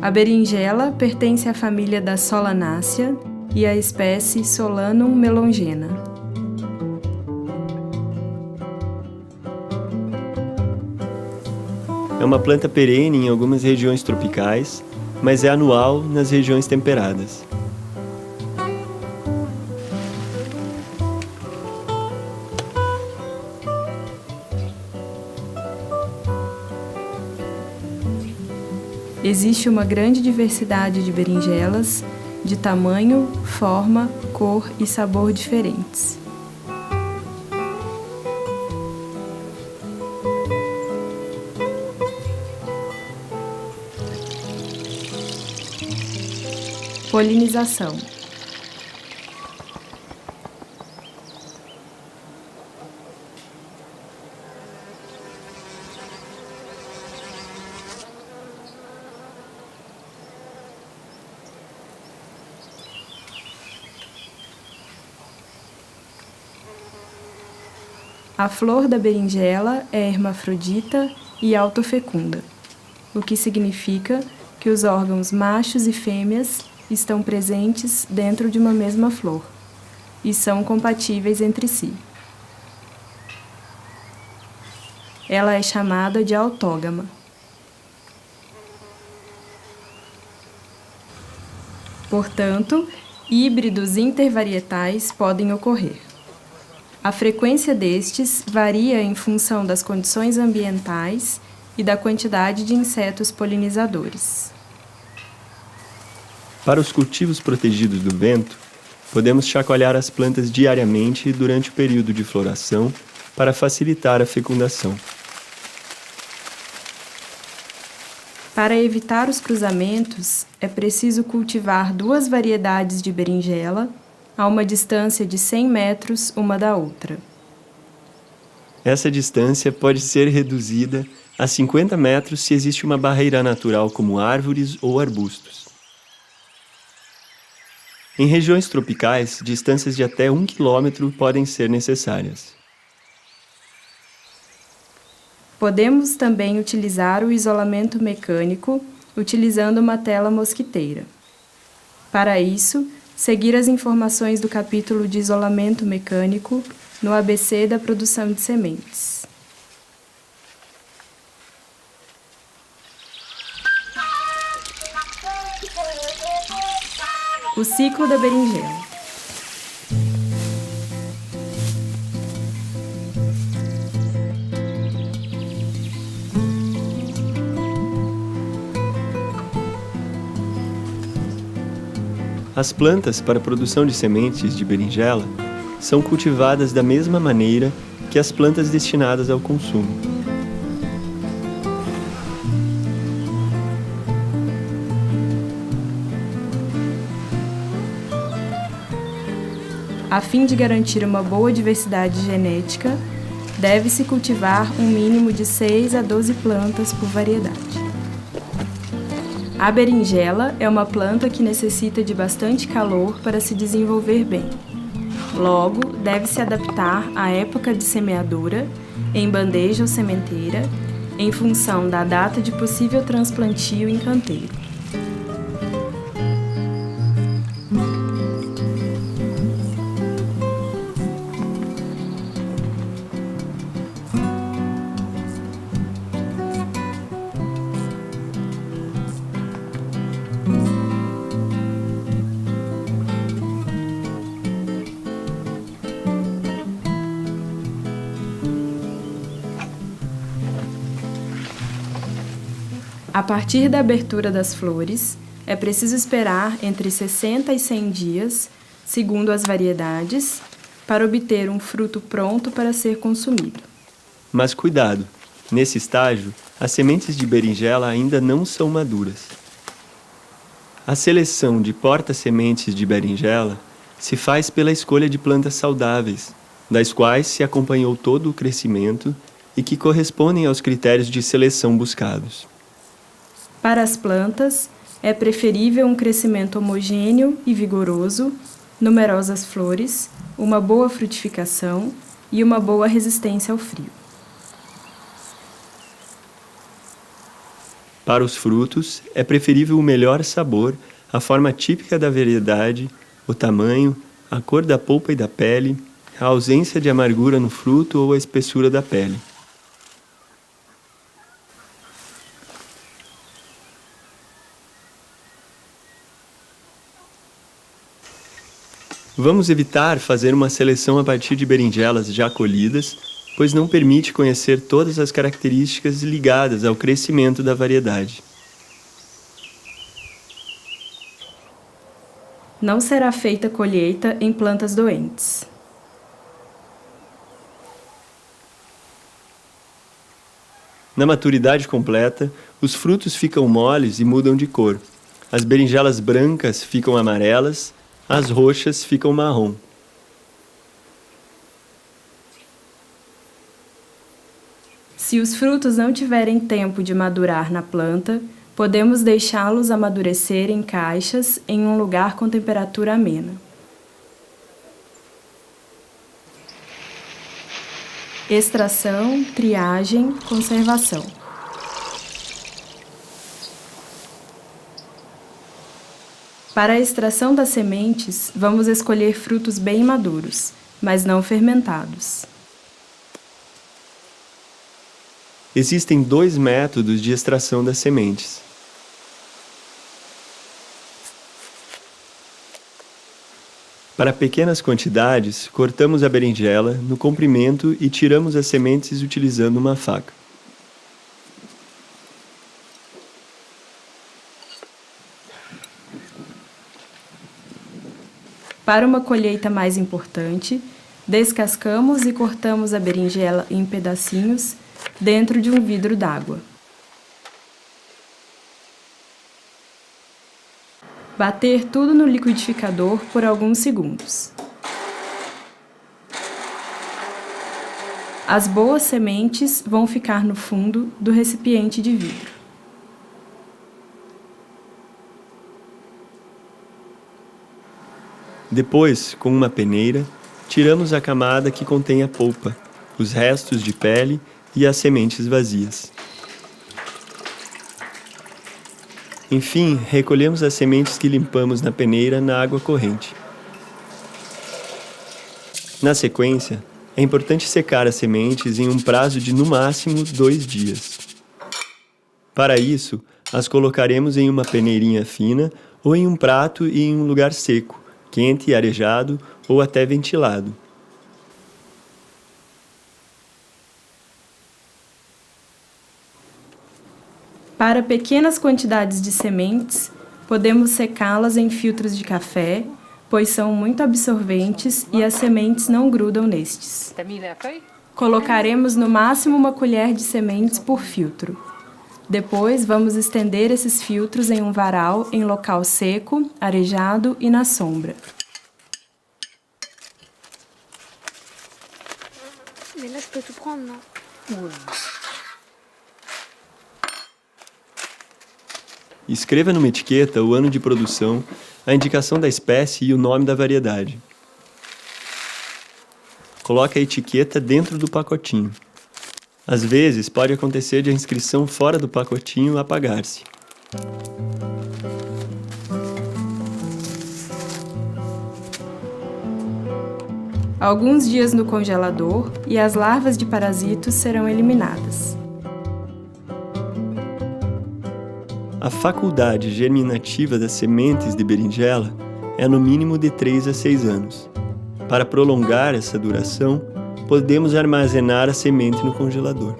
A berinjela pertence à família das Solanaceae e à espécie Solanum melongena. É uma planta perene em algumas regiões tropicais, mas é anual nas regiões temperadas. Existe uma grande diversidade de berinjelas, de tamanho, forma, cor e sabor diferentes. Polinização. A flor da berinjela é hermafrodita e autofecunda, o que significa que os órgãos machos e fêmeas estão presentes dentro de uma mesma flor e são compatíveis entre si. Ela é chamada de autógama. Portanto, híbridos intervarietais podem ocorrer. A frequência destes varia em função das condições ambientais e da quantidade de insetos polinizadores. Para os cultivos protegidos do vento, podemos chacoalhar as plantas diariamente durante o período de floração para facilitar a fecundação. Para evitar os cruzamentos, é preciso cultivar 2 variedades de berinjela a uma distância de 100 metros uma da outra. Essa distância pode ser reduzida a 50 metros se existe uma barreira natural como árvores ou arbustos. Em regiões tropicais, distâncias de até 1 quilômetro podem ser necessárias. Podemos também utilizar o isolamento mecânico utilizando uma tela mosquiteira. Para isso, seguir as informações do capítulo de isolamento mecânico no ABC da produção de sementes. O ciclo da berinjela. As plantas para a produção de sementes de berinjela são cultivadas da mesma maneira que as plantas destinadas ao consumo. A fim de garantir uma boa diversidade genética, deve-se cultivar um mínimo de 6 a 12 plantas por variedade. A berinjela é uma planta que necessita de bastante calor para se desenvolver bem. Logo, deve-se adaptar à época de semeadura, em bandeja ou sementeira, em função da data de possível transplantio em canteiro. A partir da abertura das flores, é preciso esperar entre 60 e 100 dias, segundo as variedades, para obter um fruto pronto para ser consumido. Mas cuidado! Nesse estágio, as sementes de berinjela ainda não são maduras. A seleção de porta-sementes de berinjela se faz pela escolha de plantas saudáveis, das quais se acompanhou todo o crescimento e que correspondem aos critérios de seleção buscados. Para as plantas, é preferível um crescimento homogêneo e vigoroso, numerosas flores, uma boa frutificação e uma boa resistência ao frio. Para os frutos, é preferível o melhor sabor, a forma típica da variedade, o tamanho, a cor da polpa e da pele, a ausência de amargura no fruto ou a espessura da pele. Vamos evitar fazer uma seleção a partir de berinjelas já colhidas, pois não permite conhecer todas as características ligadas ao crescimento da variedade. Não será feita colheita em plantas doentes. Na maturidade completa, os frutos ficam moles e mudam de cor. As berinjelas brancas ficam amarelas, as roxas ficam marrom. Se os frutos não tiverem tempo de madurar na planta, podemos deixá-los amadurecer em caixas em um lugar com temperatura amena. Extração, triagem, conservação. Para a extração das sementes, vamos escolher frutos bem maduros, mas não fermentados. Existem 2 métodos de extração das sementes. Para pequenas quantidades, cortamos a berinjela no comprimento e tiramos as sementes utilizando uma faca. Para uma colheita mais importante, descascamos e cortamos a berinjela em pedacinhos dentro de um vidro d'água. Bater tudo no liquidificador por alguns segundos. As boas sementes vão ficar no fundo do recipiente de vidro. Depois, com uma peneira, tiramos a camada que contém a polpa, os restos de pele e as sementes vazias. Enfim, recolhemos as sementes que limpamos na peneira na água corrente. Na sequência, é importante secar as sementes em um prazo de no máximo 2 dias. Para isso, as colocaremos em uma peneirinha fina ou em um prato e em um lugar seco, quente e arejado ou até ventilado. Para pequenas quantidades de sementes, podemos secá-las em filtros de café, pois são muito absorventes e as sementes não grudam nestes. Colocaremos no máximo uma colher de sementes por filtro. Depois, vamos estender esses filtros em um varal em local seco, arejado e na sombra. Mais là, je peux tout prendre, non? Escreva numa etiqueta o ano de produção, a indicação da espécie e o nome da variedade. Coloque a etiqueta dentro do pacotinho. Às vezes, pode acontecer de a inscrição fora do pacotinho apagar-se. Alguns dias no congelador e as larvas de parasitos serão eliminadas. A faculdade germinativa das sementes de berinjela é no mínimo de 3 a 6 anos. Para prolongar essa duração, podemos armazenar a semente no congelador.